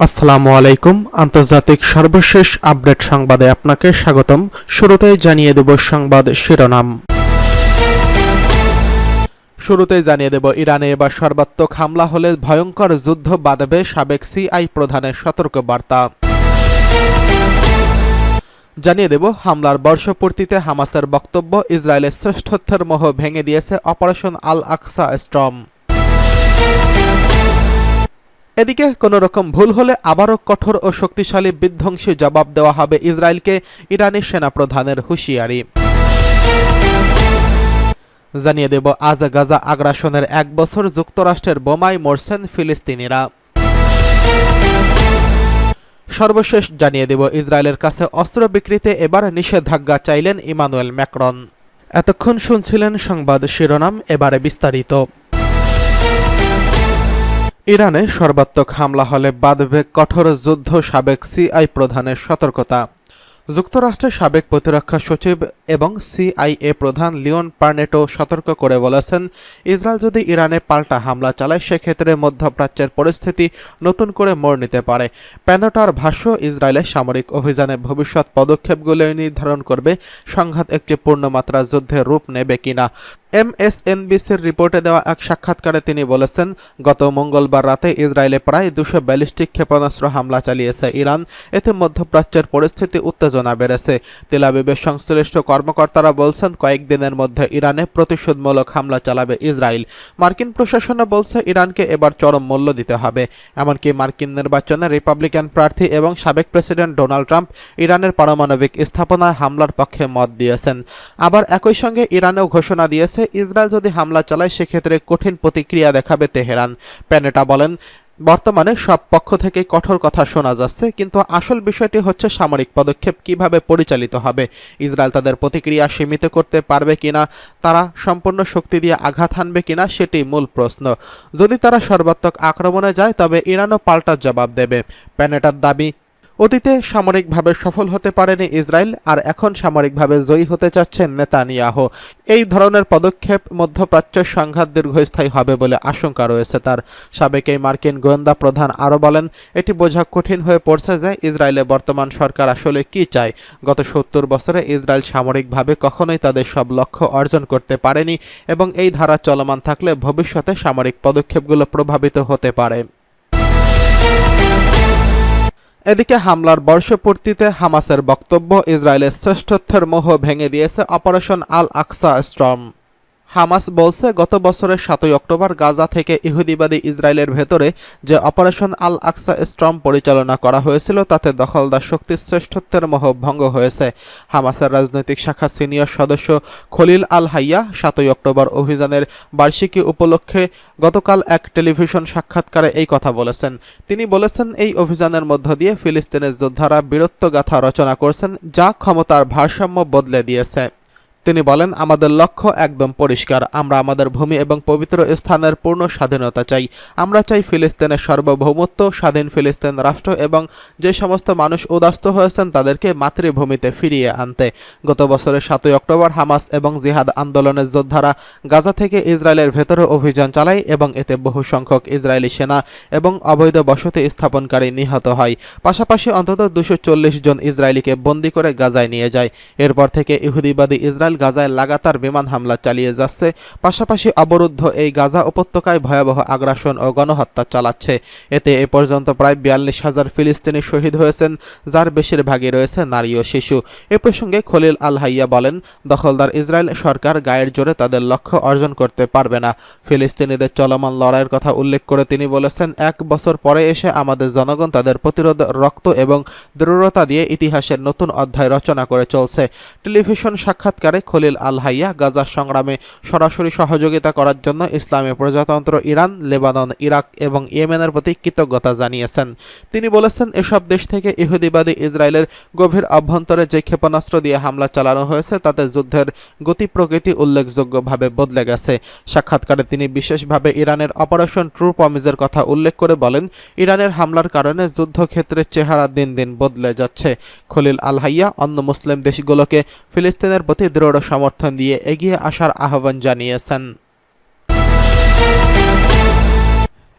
আসসালামু আলাইকুম। আন্তর্জাতিক সর্বশেষ আপডেট সংবাদে আপনাকে স্বাগতম। শুরুতেই জানিয়ে দেব সংবাদ শিরোনাম। ইরানে এবার সর্বাত্মক হামলা হলে ভয়ঙ্কর যুদ্ধ বাধবে, সাবেক সিআই প্রধানের সতর্ক বার্তা। জানিয়ে দেব হামলার বর্ষপূর্তিতে হামাসের বক্তব্য, ইসরায়েলের শ্রেষ্ঠত্বের মোহ ভেঙে দিয়েছে অপারেশন আল আকসা স্টর্ম। এদিকে কোনো রকম ভুল হলে আবারও কঠোর ও শক্তিশালী বিধ্বংসী জবাব দেওয়া হবে ইসরায়েলকে, ইরানি সেনাপ্রধানের হুঁশিয়ারি। জানিয়ে দেব আজ গাজা আগ্রাসনের ১ বছর, যুক্তরাষ্ট্রের বোমায় মরছেন ফিলিস্তিনিরা। সর্বশেষ জানিয়ে দেব ইসরায়েলের কাছে অস্ত্র বিক্রিতে এবার নিষেধাজ্ঞা চাইলেন ইমানুয়েল ম্যাক্রন। এতক্ষণ শুনছিলেন সংবাদ শিরোনাম, এবারে বিস্তারিত। ইরানে সর্বাত্মক হামলা হলে বাধবে কঠোর যুদ্ধ, সাবেক সিআই প্রধানের সতর্কতা। যুক্তরাষ্ট্রের সাবেক প্রতিরক্ষা সচিব এবং সিআইএ প্রধান লিওন পার্নেটো সতর্ক করে বলেছেন, ইসরায়েল যদি ইরানে পাল্টা হামলা চালায় সেক্ষেত্রে মধ্যপ্রাচ্যের পরিস্থিতি নতুন করে মোড় নিতে পারে। প্যানেটোর ভাষ্য, ইসরায়েলের সামরিক অভিযানে ভবিষ্যৎ পদক্ষেপগুলো নির্ধারণ করবে সংঘাত একটি পূর্ণমাত্রা যুদ্ধের রূপ নেবে কিনা। এমএসএনবিসির রিপোর্টে দেওয়া এক সাক্ষাৎকারে তিনি বলেছেন, গত মঙ্গলবার রাতে ইসরায়েলে প্রায় ২০০ ব্যালিস্টিক ক্ষেপণাস্ত্র হামলা চালিয়েছে ইরান। এতে মধ্যপ্রাচ্যের পরিস্থিতি উত্তেজনা বেড়েছে। তেল আবিবের সংশ্লিষ্ট কর্মকর্তারা বলছেন, কয়েকদিনের মধ্যে ইরানে প্রতিশোধমূলক হামলা চালাবে ইসরায়েল। মার্কিন প্রশাসনও বলছে ইরানকে এবার চরম মূল্য দিতে হবে। এমনকি মার্কিন নির্বাচনে রিপাবলিকান প্রার্থী এবং সাবেক প্রেসিডেন্ট ডোনাল্ড ট্রাম্প ইরানের পারমাণবিক স্থাপনায় হামলার পক্ষে মত দিয়েছেন। আবার একই সঙ্গে ইরানেও ঘোষণা দিয়েছে, ইসরায়েল যদি হামলা চালায় সেক্ষেত্রে কঠিন প্রতিক্রিয়া দেখাবে তেহরান। প্যানেটা বলেন, বর্তমানে সব পক্ষ থেকে কঠোর কথা শোনা যাচ্ছে, কিন্তু আসল বিষয়টি হচ্ছে সামরিক পদক্ষেপ কিভাবে পরিচালিত হবে। ইসরায়েল তাদের প্রতিক্রিয়া সীমিত করতে পারবে কিনা, তারা সম্পূর্ণ শক্তি দিয়ে আঘাত হানবে কিনা, সেটি মূল প্রশ্ন। যদি তারা সর্বাত্মক আক্রমণে যায় তবে ইরানও পাল্টা জবাব দেবে। প্যানেটার দাবি, অতীতে সামরিকভাবে সফল হতে পারেনি ইসরায়েল, আর এখন সামরিকভাবে জয়ী হতে চাচ্ছেন নেতানিয়াহু। এই ধরনের পদক্ষেপ মধ্যপ্রাচ্যের সংঘাত দীর্ঘস্থায়ী হবে বলে আশঙ্কা রয়েছে তার। সাবেক এই মার্কিন গোয়েন্দা প্রধান আরও বলেন, এটি বোঝা কঠিন হয়ে পড়ছে যে ইসরায়েলের বর্তমান সরকার আসলে কি চায়। গত ৭০ বছরে ইসরায়েল সামরিকভাবে কখনোই তাদের সব লক্ষ্য অর্জন করতে পারেনি এবং এই ধারা চলমান থাকলে ভবিষ্যতে সামরিক পদক্ষেপগুলো প্রভাবিত হতে পারে। এদিকে হামলার বর্ষপূর্তিতে হামাসের বক্তব্য, ইসরায়েলের শ্রেষ্ঠত্বের মোহ ভেঙে দিয়েছে অপারেশন আল আকসা স্টর্ম। হামাস বলছে, গত বছরের ৭ই অক্টোবর গাজা থেকে ইহুদিবাদী ইসরায়েলের ভেতরে যে অপারেশন আল আকসা স্টর্ম পরিচালনা করা হয়েছিল তাতে দখলদার শক্তির শ্রেষ্ঠত্বের মোহ ভঙ্গ হয়েছে। হামাসের রাজনৈতিক শাখার সিনিয়র সদস্য খলিল আল হাইয়া ৭ই অক্টোবর অভিযানের বার্ষিকী উপলক্ষে গতকাল এক টেলিভিশন সাক্ষাৎকারে এই কথা বলেছেন। তিনি বলেছেন, এই অভিযানের মধ্য দিয়ে ফিলিস্তিনের যোদ্ধারা বীরত্বগাথা রচনা করছেন, যা ক্ষমতার ভারসাম্য বদলে দিয়েছে। তিনি বলেন, আমাদের লক্ষ্য একদম পরিষ্কার, আমরা আমাদের ভূমি এবং পবিত্র স্থানের পূর্ণ স্বাধীনতা চাই। আমরা চাই ফিলিস্তিনের সার্বভৌমত্ব, স্বাধীন ফিলিস্তিন রাষ্ট্র এবং যে সমস্ত মানুষ উদাস্ত হয়েছেন তাদেরকে মাতৃভূমিতে ফিরিয়ে আনতে। গত বছরের ৭ই অক্টোবর হামাস এবং জিহাদ আন্দোলনের যোদ্ধারা গাজা থেকে ইসরায়েলের ভেতরে অভিযান চালায় এবং এতে বহু সংখ্যক ইসরায়েলি সেনা এবং অবৈধ বসতি স্থাপনকারী নিহত হয়। পাশাপাশি অন্তত ২৪০ জন ইসরায়েলিকে বন্দী করে গাজায় নিয়ে যায়। এরপর থেকে ইহুদিবাদী ইসরায়েল গাজায় লাগাতার বিমান হামলা চালিয়ে যাচ্ছে, পাশাপাশি অবরুদ্ধ এই গাজা উপত্যকায় ভয়াবহ আগ্রাসন ও গণহত্যা চালাচ্ছে। এতে এ পর্যন্ত প্রায় ৪২,০০০ ফিলিস্তিনি শহীদ হয়েছেন, যার বেশিরভাগই রয়েছে নারী ও শিশু। এ প্রসঙ্গে খলিল আল হাইয়া বলেন, দখলদার ইসরায়েল সরকার গায়ের জোরে তাদের লক্ষ্য অর্জন করতে পারবে না। ফিলিস্তিনিদের চলমান লড়াইয়ের কথা উল্লেখ করে তিনি বলেছেন, ১ বছর পরে এসে আমাদের জনগণ তাদের প্রতিরোধ, রক্ত এবং দৃঢ়তা দিয়ে ইতিহাসের নতুন অধ্যায় রচনা করে চলছে। টেলিভিশন সাক্ষাৎকারে খলিল আল হাইয়া গাজা সংগ্রামে সরাসরি সহযোগিতা করার জন্য ইসলামী প্রজাতন্ত্র ইরান, লেবানন, ইরাক এবং ইয়েমেনের প্রতি কৃতজ্ঞতা জানিয়েছেন। তিনি বলেছেন, এসব দেশ থেকে ইহুদিবাদী ইসরায়েলের গভীর অভ্যন্তরে যে ক্ষেপণাস্ত্র দিয়ে হামলা চালানো হয়েছে তাতে যুদ্ধের গতি প্রকৃতি উল্লেখযোগ্যভাবে বদলে গেছে। সাক্ষাৎকারে তিনি বিশেষভাবে ইরানের অপারেশন ট্রু প্রমিসের কথা উল্লেখ করে বলেন, ইরানের হামলার কারণে যুদ্ধক্ষেত্রের চেহারা দিন দিন বদলে যাচ্ছে। খলিল আল হাইয়া অন্য মুসলিম দেশগুলোকে ফিলিস্তিনের প্রতি দৃঢ় দৃঢ় সমর্থন দিয়ে এগিয়ে আসার আহ্বান জানিয়েছেন।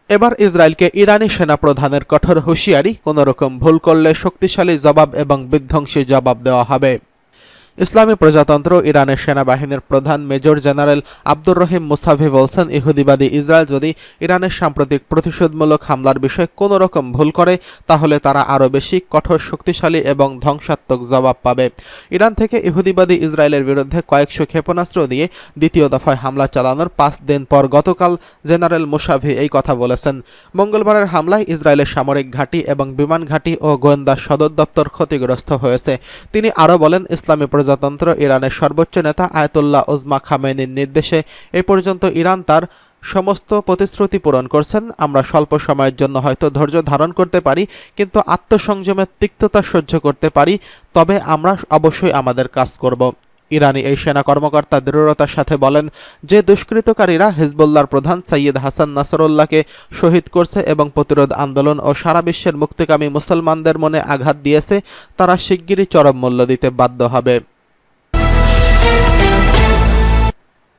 এবার ইসরায়েলকে ইরানি সেনাপ্রধানের কঠোর হুঁশিয়ারি, কোনোরকম ভুল করলে শক্তিশালী জবাব এবং বিধ্বংসী জবাব দেওয়া হবে। ইসলামী প্রজাতন্ত্র ইরানের সেনাবাহিনীর প্রধান major general Abdur Rahim Musavi বলছেন, ইহুদিবাদী ইসরায়েল যদি ইরানের সাম্প্রতিক প্রতিশোধমূলক হামলার বিষয়ে কোনো রকম ভুল করে তাহলে তারা আরও বেশি কঠোর, শক্তিশালী এবং ধ্বংসাত্মক জবাব পাবে। ইরান থেকে ইহুদিবাদী ইসরায়েলের বিরুদ্ধে কয়েকশো ক্ষেপণাস্ত্র দিয়ে দ্বিতীয় দফায় হামলা চালানোর 5 দিন পর গতকাল জেনারেল মুসাভি এই কথা বলেছেন। মঙ্গলবারের হামলায় ইসরায়েলের সামরিক ঘাঁটি এবং বিমান ঘাঁটি ও গোয়েন্দা সদর দপ্তর ক্ষতিগ্রস্ত হয়েছে। তিনি আরও বলেন, ইসলামী প্রজাতন্ত্র ইরানের সর্বোচ্চ নেতা আয়াতুল্লাহ ওজমা খামেনির নির্দেশে এ পর্যন্ত ইরান তার সমস্ত প্রতিশ্রুতি পূরণ করছেন। আমরা স্বল্প সময়ের জন্য হয়তো ধৈর্য ধারণ করতে পারি, কিন্তু আত্মসংযমের তিক্ততা সহ্য করতে পারি, তবে আমরা অবশ্যই আমাদের কাজ করব। ইরানি এই সেনা কর্মকর্তা দৃঢ়তার সাথে বলেন যে দুষ্কৃতকারীরা হিজবুল্লাহর প্রধান সৈয়দ হাসান নাসরুল্লাহকে শহীদ করছে এবং প্রতিরোধ আন্দোলন ও সারা বিশ্বের মুক্তিকামী মুসলমানদের মনে আঘাত দিয়েছে, তারা শিগগিরই চরম মূল্য দিতে বাধ্য হবে।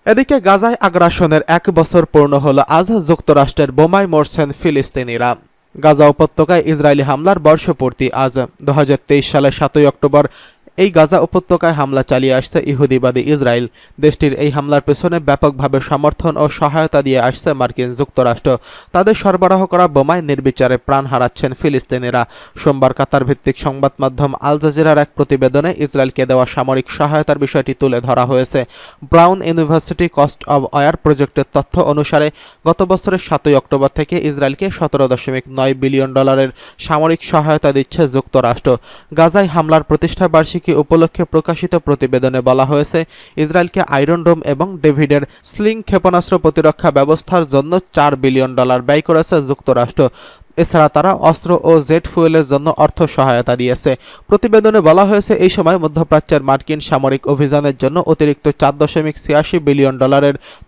এদিকে গাজায় আগ্রাসনের 1 বছর পূর্ণ হল আজ। যুক্তরাষ্ট্রের বোমায় মরছেন ফিলিস্তিনিরা। গাজা উপত্যকায় ইসরায়েলি হামলার বর্ষপূর্তি আজ। 2023 সালের 7 অক্টোবর এই গাজা উপত্যকায় হামলা চালিয়ে আসছে ইহুদিবাদী ইসরায়েল। দেশটির এই হামলার পেছনে ব্যাপকভাবে সমর্থন ও সহায়তা দিয়ে আসছে মার্কিন যুক্তরাষ্ট্র। তাদের সরবরাহ করা বোমায় নির্বিচারে প্রাণ হারাচ্ছেন ফিলিস্তিনিরা। সোমবার কাতার ভিত্তিক সংবাদ মাধ্যম আল জাজিরার এক প্রতিবেদনে ইসরায়েলকে দেওয়া সামরিক সহায়তার বিষয়টি তুলে ধরা হয়েছে। Brown University cost of war প্রজেক্টের তথ্য অনুসারে গত বছরের 7 অক্টোবর থেকে ইসরায়েলকে $17.9 বিলিয়ন সামরিক সহায়তা দিচ্ছে যুক্তরাষ্ট্র। গাজায় হামলার প্রতিষ্ঠা বার্ষিকী উপলক্ষে প্রকাশিত প্রতিবেদনে বলা হয়েছে, ইসরায়েলকে আয়রন ডোম এবং ডেভিডের স্লিং ক্ষেপণাস্ত্র প্রতিরক্ষা ব্যবস্থার জন্য $4 বিলিয়ন ব্যয় করেছে যুক্তরাষ্ট্র। এছাড়া তারা অস্ত্র ও জেট ফুয়েলের জন্য অর্থ সহায়তা দিয়েছে। প্রতিবেদনে বলা হয়েছে, এই সময় মধ্যপ্রাচ্যের মার্কিন সামরিক অভিযানের জন্য অতিরিক্ত $4.86 বিলিয়ন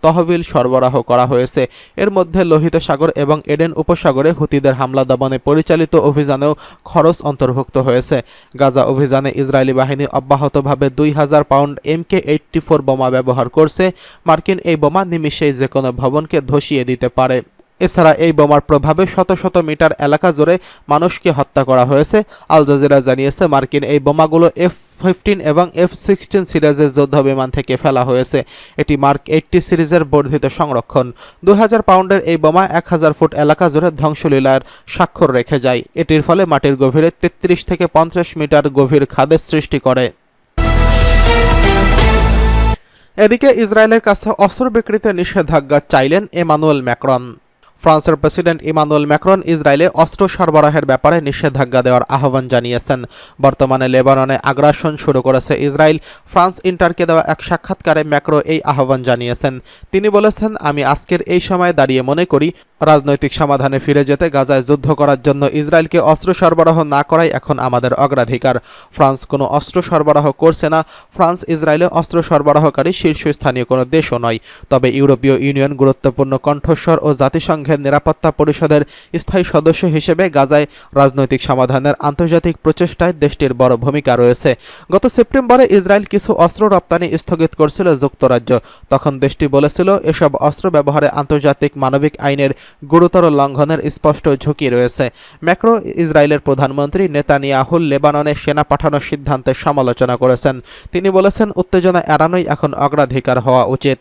তহবিল সরবরাহ করা হয়েছে। এর মধ্যে লোহিত সাগর এবং এডেন উপসাগরে হুতিদের হামলা দমনে পরিচালিত অভিযানেও খরচ অন্তর্ভুক্ত হয়েছে। গাজা অভিযানে ইসরায়েলি বাহিনী অব্যাহতভাবে 2000 পাউন্ড MK-84 বোমা ব্যবহার করছে। মার্কিন এই বোমা নিমিষেই যে কোনো ভবনকে ধসিয়ে দিতে পারে। এছাড়া এই বোমার প্রভাবে শত শত মিটার এলাকা জুড়ে মানুষকে হত্যা করা হয়েছে। আল জাজিরা জানিয়েছে, মার্কিন এই বোমাগুলো F-15 এবং F-16 সিরিজের যুদ্ধ বিমান থেকে ফেলা হয়েছে। এটি মার্ক 80 সিরিজের বর্ধিত সংরক্ষণ। 2000 পাউন্ডের এই বোমা 1000 ফুট এলাকা জুড়ে ধ্বংসলীলার স্বাক্ষর রেখে যায়। এটির ফলে মাটির গভীরে 33 থেকে 50 মিটার গভীর খাদের সৃষ্টি করে। এদিকে ইসরায়েলের কাছে অস্ত্র বিক্রিতে নিষেধাজ্ঞা চাইলেন ইমানুয়েল ম্যাক্রন। ফ্রান্সের প্রেসিডেন্ট ইমানুয়েল ম্যাক্রন ইসরায়েলে অস্ত্র সরবরাহের ব্যাপারে নিষেধাজ্ঞা দেওয়ার আহ্বান জানিয়েছেন। বর্তমানে লেবাননে আগ্রাসন শুরু করেছে ইসরায়েল। ফ্রান্স ইন্টারকে দেওয়া এক সাক্ষাৎকারে ম্যাক্রো এই আহ্বান জানিয়েছেন। তিনি বলেছেন, আমি আজকের এই সময়ে দাঁড়িয়ে মনে করি রাজনৈতিক সমাধানে ফিরে যেতে গাজায় যুদ্ধ করার জন্য ইসরায়েলকে অস্ত্র সরবরাহ না করাই এখন আমাদের অগ্রাধিকার। ফ্রান্স কোনো অস্ত্র সরবরাহ করছে না। ফ্রান্স ইসরায়েলে অস্ত্র সরবরাহকারী শীর্ষস্থানীয় কোনো দেশও নয়। তবে ইউরোপীয় ইউনিয়ন গুরুত্বপূর্ণ কণ্ঠস্বর ও জাতিসংঘের নিরাপত্তা পরিষদের স্থায়ী সদস্য হিসেবে গাজায় রাজনৈতিক সমাধানের আন্তর্জাতিক প্রচেষ্টায় দেশটির বড় ভূমিকা রয়েছে। গত সেপ্টেম্বরে ইসরায়েল কিছু অস্ত্র রপ্তানি স্থগিত করেছিল যুক্তরাজ্য। তখন দেশটি বলেছিল, এসব অস্ত্র ব্যবহারে আন্তর্জাতিক মানবিক আইনের গুরুতর লঙ্ঘনের স্পষ্ট ঝুঁকি রয়েছে। ম্যাক্রো ইসরায়েলের প্রধানমন্ত্রী নেতানিয়াহুর লেবাননে সেনা পাঠানোর সিদ্ধান্তের সমালোচনা করেছেন। তিনি বলেছেন, উত্তেজনা এড়ানোই এখন অগ্রাধিকার হওয়া উচিত।